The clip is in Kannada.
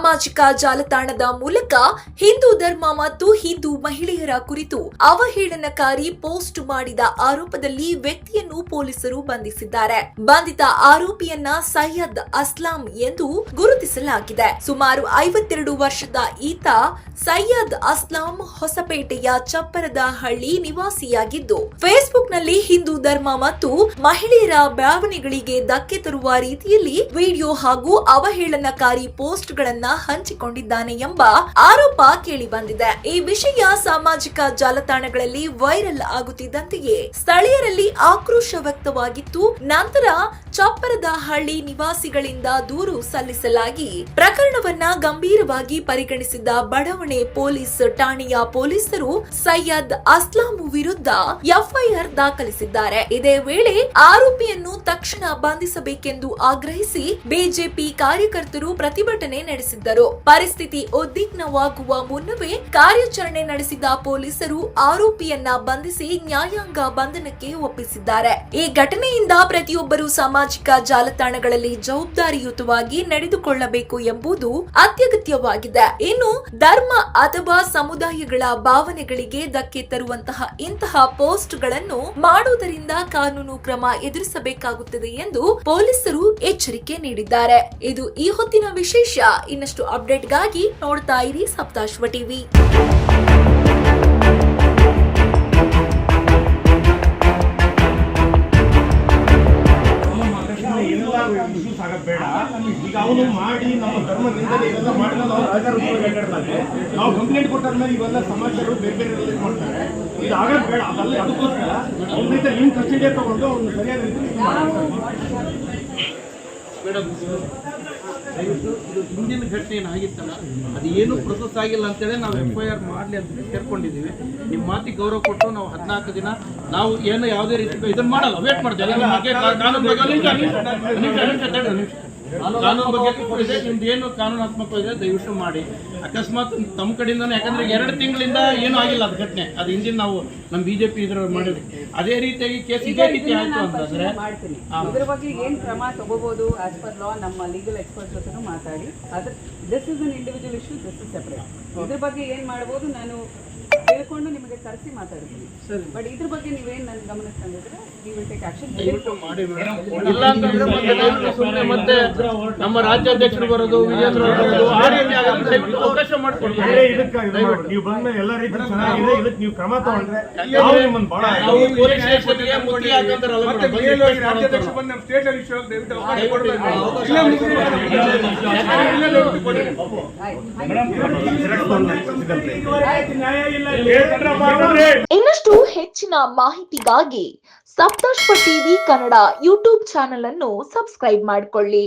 ಸಾಮಾಜಿಕ ಜಾಲತಾಣದ ಮೂಲಕ ಹಿಂದೂ ಧರ್ಮ ಮತ್ತು ಹಿಂದೂ ಮಹಿಳೆಯರ ಕುರಿತು ಅವಹೇಳನಕಾರಿ ಪೋಸ್ಟ್ ಮಾಡಿದ ಆರೋಪದಲ್ಲಿ ವ್ಯಕ್ತಿಯನ್ನು ಪೊಲೀಸರು ಬಂಧಿಸಿದ್ದಾರೆ. ಬಂಧಿತ ಆರೋಪಿಯನ್ನ ಸೈಯದ್ ಅಸ್ಲಾಂ ಎಂದು ಗುರುತಿಸಲಾಗಿದೆ. ಸುಮಾರು 52 ವರ್ಷದ ಈತ ಸೈಯದ್ ಅಸ್ಲಾಂ ಹೊಸಪೇಟೆಯ ಚಪ್ಪರದಹಳ್ಳಿ ನಿವಾಸಿಯಾಗಿದ್ದು, ಫೇಸ್ಬುಕ್ನಲ್ಲಿ ಹಿಂದೂ ಧರ್ಮ ಮತ್ತು ಮಹಿಳೆಯರ ಭಾವನೆಗಳಿಗೆ ಧಕ್ಕೆ ತರುವ ರೀತಿಯಲ್ಲಿ ವಿಡಿಯೋ ಹಾಗೂ ಅವಹೇಳನಕಾರಿ ಪೋಸ್ಟ್ಗಳನ್ನ ಹಂಚಿಕೊಂಡಿದ್ದಾನೆ ಎಂಬ ಆರೋಪ ಕೇಳಿ ಬಂದಿದೆ. ಈ ವಿಷಯ ಸಾಮಾಜಿಕ ಜಾಲತಾಣಗಳಲ್ಲಿ ವೈರಲ್ ಆಗುತ್ತಿದ್ದಂತೆಯೇ ಸ್ಥಳೀಯರಲ್ಲಿ ಆಕ್ರೋಶ ವ್ಯಕ್ತವಾಗಿತ್ತು. ನಂತರ ಚಪ್ಪರದಹಳ್ಳಿ ನಿವಾಸಿಗಳಿಂದ ದೂರು ಸಲ್ಲಿಸಲಾಗಿ ಪ್ರಕರಣವನ್ನ ಗಂಭೀರವಾಗಿ ಪರಿಗಣಿಸಿದ ಬಡಾವಣೆ ಪೊಲೀಸ್ ಠಾಣೆಯ ಪೊಲೀಸರು ಸೈಯದ್ ಅಸ್ಲಾಂ ವಿರುದ್ಧ ಎಫ್ಐಆರ್ ದಾಖಲಿಸಿದ್ದಾರೆ. ಇದೇ ವೇಳೆ ಆರೋಪಿಯನ್ನು ತಕ್ಷಣ ಬಂಧಿಸಬೇಕೆಂದು ಆಗ್ರಹಿಸಿ ಬಿಜೆಪಿ ಕಾರ್ಯಕರ್ತರು ಪ್ರತಿಭಟನೆ ನಡೆಸಿದ್ದರು. ಪರಿಸ್ಥಿತಿ ಉದ್ವಿಗ್ನವಾಗುವ ಮುನ್ನವೇ ಕಾರ್ಯಾಚರಣೆ ನಡೆಸಿದ ಪೊಲೀಸರು ಆರೋಪಿಯನ್ನ ಬಂಧಿಸಿ ನ್ಯಾಯಾಂಗ ಬಂಧನಕ್ಕೆ ಒಪ್ಪಿಸಿದ್ದಾರೆ. ಈ ಘಟನೆಯಿಂದ ಪ್ರತಿಯೊಬ್ಬರು ಸಾಮಾಜಿಕ ಜಾಲತಾಣಗಳಲ್ಲಿ ಜವಾಬ್ದಾರಿಯುತವಾಗಿ ನಡೆದುಕೊಳ್ಳಬೇಕು ಎಂಬುದು ಅತ್ಯಗತ್ಯವಾಗಿದೆ. ಇನ್ನು ಧರ್ಮ ಅಥವಾ ಸಮುದಾಯಗಳ ಭಾವನೆಗಳಿಗೆ ಧಕ್ಕೆ ತರುವಂತಹ ಇಂತಹ ಪೋಸ್ಟ್ಗಳನ್ನು ಮಾಡುವುದರಿಂದ ಕಾನೂನು ಕ್ರಮ ಎದುರಿಸಬೇಕಾಗುತ್ತದೆ ಎಂದು ಪೊಲೀಸರು ಎಚ್ಚರಿಕೆ ನೀಡಿದ್ದಾರೆ. ಇದು ಈ ಹೊತ್ತಿನ ವಿಶೇಷ. ಇನ್ನಷ್ಟು ಅಪ್ಡೇಟ್ಗಾಗಿ ನೋಡ್ತಾ ಇರಿ ಸಪ್ತಾಶ್ವ ಟಿವಿ. ಬೇಡ. ಈಗ ಅವನು ಮಾಡಿ ನಮ್ಮ ಧರ್ಮ ನಿಂದನೆ ಇವೆಲ್ಲ ಮಾಡಿ ನಾವು ಕಂಪ್ಲೇಂಟ್ ಕೊಟ್ಟಾದ್ಮೇಲೆ ಇವೆಲ್ಲ ಸಮಾಜಗಳು ಬೇರೆ ಬೇರೆ ರಿಲೀಸ್ ಮಾಡ್ತಾರೆ. ಇದು ಆಗೋದು ಬೇಡ. ಅದಲ್ಲ, ಅದಕ್ಕೋಸ್ಕರ ಅವ್ರಿಂದ ನಿಮ್ಮ ಕಸ್ಟಡಿಯ ತಗೊಂಡು ಅವ್ನು ಸರಿಯಾದ ಮೇಡಮ್, ದಯವಿಟ್ಟು ಇದು ಹಿಂದಿನ ಘಟನೆ ಏನಾಗಿತ್ತಲ್ಲ ಅದು ಏನೂ ಪ್ರೊಸೆಸ್ ಆಗಿಲ್ಲ ಅಂತೇಳಿ ನಾವು ಎಫ್ಐಆರ್ ಮಾಡಲಿ ಅಂತ ಸೇರ್ಕೊಂಡಿದ್ದೀವಿ. ನಿಮ್ಮ ಮಾತಿಗೆ ಗೌರವ ಕೊಟ್ಟು ನಾವು 14 ದಿನ ನಾವು ಏನು ಯಾವುದೇ ರೀತಿ ಇದನ್ನು ಮಾಡಲ್ಲ, ವೇಟ್ ಮಾಡ್ತೀವಿ. ಕಾನೂನು ಬಗ್ಗೆ ಇದೆ, ನಿಮ್ದು ಏನು ಕಾನೂನಾತ್ಮಕ ಇದೆ ದಯವಿಟ್ಟು ಮಾಡಿ. ಅಕಸ್ಮಾತ್ ತಮ್ಮ ಕಡೆಯಿಂದ, ಯಾಕಂದ್ರೆ 2 ತಿಂಗಳಿಂದ ಏನೂ ಆಗಿಲ್ಲ ಅದು ಘಟನೆ, ಅದು ಹಿಂದಿನ ನಾವು ನಮ್ಮ ಬಿಜೆಪಿ ಇದ್ರ ಮಾಡಿದ್ವಿ. ಅದೇ ರೀತಿಯಾಗಿ ಕೇಸ್ ಇದೇ ರೀತಿ ಆಯ್ತು ಅಂತಂದ್ರೆ ಇದ್ರ ಬಗ್ಗೆ ಏನ್ ಕ್ರಮ ತಗೋಬಹುದು ಆಸ್ ಪರ್ ಲಾ ನಮ್ಮ ಲೀಗಲ್ ಎಕ್ಸ್ಪರ್ಟ್ ಜೊತೆ ಮಾತಾಡಿ. ಅದ್ರ this is an individual issue, this is separate. ಇದ್ರ ಬಗ್ಗೆ ಏನ್ ಮಾಡಬಹುದು ನಾನು ಹೇಳ್ಕೊಂಡು ನಿಮಗೆ ಕರೆಸಿ ಮಾತಾಡ್ತೀನಿ. ಬಟ್ ಇದ್ರ ಬಗ್ಗೆ ನೀವೇನ್ ನನ್ನ ಗಮನಕ್ಕೆ ತಂದಿದ್ರೆ ವಿ ವಿಲ್ ಟೇಕ್ ಆಕ್ಷನ್. ಮಾಡಿ ಮೇಡಮ್. ಇಲ್ಲ ಅಂತಂದ್ರೆ ಸುಮ್ಮನೆ ಮತ್ತೆ ನಮ್ಮ ರಾಜ್ಯಾಧ್ಯಕ್ಷರು ಬರೋದು, ವಿಜೇಂದ್ರ ಬರೋದು, ಆ ರೀತಿ ಅವಕಾಶ ಮಾಡ್ಕೊಡ್ತೀವಿ. ನೀವು ಬಂದ ಎಲ್ಲ ರೀತಿ ಚೆನ್ನಾಗಿದೆ, ಇದಕ್ಕೆ ನೀವು ಕ್ರಮ ತಗೊಂಡ್ರೆ ನಾವು ನಿಮ್ಮನ್ನು ಬಹಳ ನಾವು ಪೊಲೀಸ್ ಸ್ಟೇಷನ್ಗೆ ಮುತ್ತಿ ಹಾಕಂತಾರಲ್ಲ ರಾಜ್ಯಾಧ್ಯಕ್ಷ ಬಂದು ನಮ್ಮ ಸ್ಟೇಟ್ ಅಲ್ಲಿ ದಯವಿಟ್ಟು ಅವಕಾಶ ಕೊಡಬೇಕು. ಇನ್ನಷ್ಟು ಹೆಚ್ಚಿನ ಮಾಹಿತಿಗಾಗಿ Saptashwa TV Kannada YouTube channel ಅನ್ನು ಸಬ್ಸ್ಕ್ರೈಬ್ ಮಾಡಿಕೊಳ್ಳಿ.